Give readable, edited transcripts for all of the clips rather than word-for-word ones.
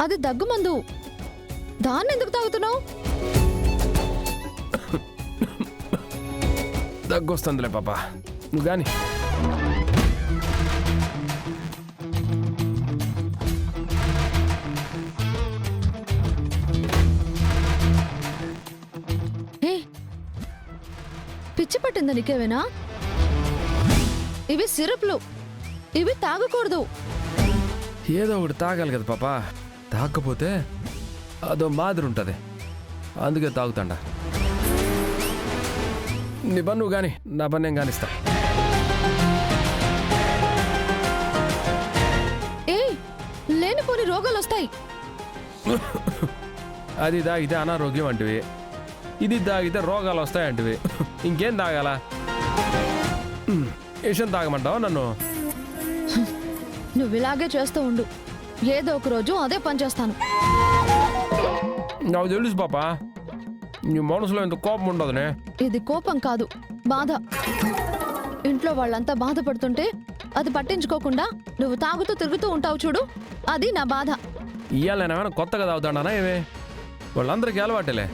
అది దగ్గు మందు. దాన్ని ఎందుకు తాగుతున్నావు? దగ్గొస్తుందిలే పాపా, నువ్వు గాని. పిచ్చి పట్టిందా నీకేమైనా? ఇవి సిరప్లు, ఇవి తాగకూడదు. ఏదో ఒకటి తాగాలి కదా పాపా, తాగకపోతే అదో మాదిరి ఉంటుంది, అందుకే తాగుతాండా. నీ పని నువ్వు కానీ, నా పని నేను కానిస్తా. లేనిపోని రోగాలు వస్తాయి. అది తాగితే అనారోగ్యం అంటివి, ఇది తాగితే రోగాలు వస్తాయంటివి. ఇంకేం తాగాల? విషయం తాగమంటావా నన్ను? నువ్వు ఇలాగే చేస్తూ ఉండు, ఏదో ఒక రోజు అదే పని చేస్తాను. నాకు తెలుసు పాపా, నీ మనసులో ఎంత కోపం ఉండదునే. ఇది కోపం కాదు, బాధ. ఇంట్లో వాళ్ళంతా బాధపడుతుంటే అది పట్టించుకోకుండా నువ్వు తాగుతూ తిరుగుతూ ఉంటావు చూడు, అది నా బాధ. ఇవాళ నేను ఏమైనా కొత్తగా తాగుతాడానా ఏమే? వాళ్ళందరికీ అలవాటేలే.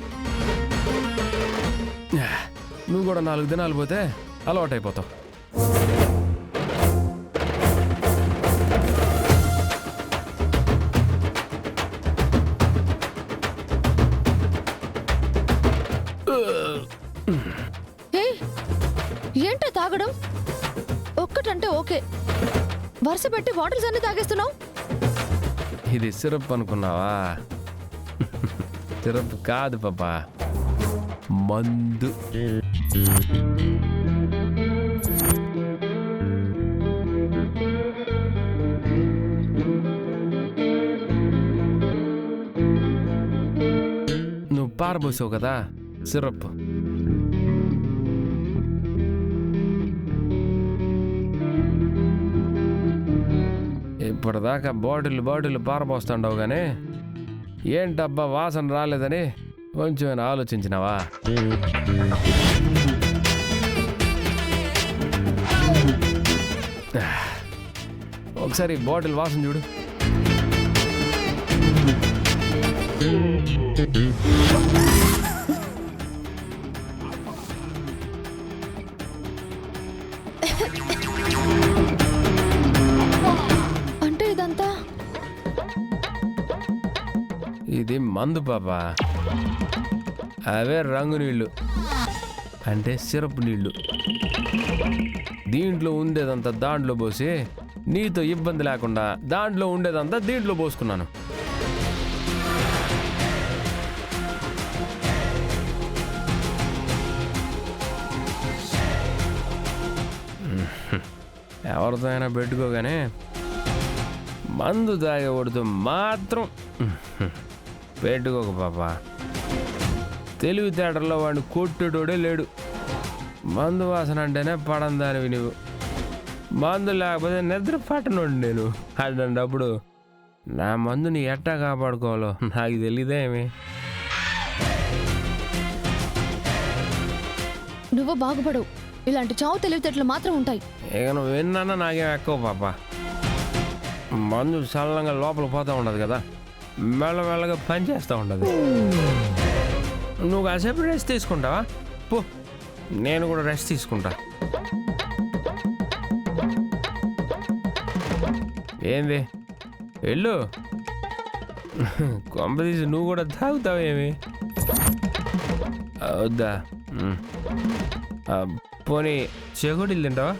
నువ్వు కూడా 4 దినాలు పోతే అలవాటైపోతావు. ఏంటో తాగడం? ఒక్కటంటే ఓకే, వరుస పెట్టి బాటిల్స్ అన్ని తాగేస్తున్నావు. ఇది సిరప్ అనుకున్నావా? సిరప్ కాదు పాపా, మందు. నువ్వు పారబోసావు కదా సిరప్, ఇప్పటిదాకా బాటిల్ పారబోస్తాండవు కానీ ఏంటబ్బా వాసన రాలేదని కొంచెం ఆలోచించినావా? ఒకసారి బాటిల్ వాసన చూడు. అంటే ఇదంతా ఇది మందు పాపా, అవే రంగు నీళ్ళు అంటే సిరప్ నీళ్ళు. దీంట్లో ఉండేదంతా దాంట్లో పోసి నీతో ఇబ్బంది లేకుండా దాంట్లో ఉండేదంతా దీంట్లో పోసుకున్నాను. ఎవరితో అయినా పెట్టుకోగానే మందు తాగకూడదు మాత్రం పెట్టుకోక పాపా. తెలివితేటల్లో వాడిని కొట్టుడోడే లేడు. మందు వాసన అంటేనే పడందానివి నువ్వు. మందు లేకపోతే నిద్ర పట్టనుండి నేను. అప్పుడు నా మందుని ఎట్టా కాపాడుకోవాలో నాకు తెలియదేమి. నువ్వు బాగుపడవు, ఇలాంటి చావు తెలివితేటలు మాత్రం ఉంటాయి. ఇక నువ్వు విన్నానా నాకేం ఎక్కువ పాప. మందు చల్లంగా లోపల పోతూ ఉండదు కదా, మెల్లమెల్లగా పని చేస్తూ ఉండదు. నువ్వు కాసేపు రెస్ట్ తీసుకుంటావా? పో, నేను కూడా రెస్ట్ తీసుకుంటా. ఏంది వెళ్ళు, కొంపదీసి నువ్వు కూడా తాగుతావేమి? వద్దా? పోనీ చెగుడిలు తింటావా?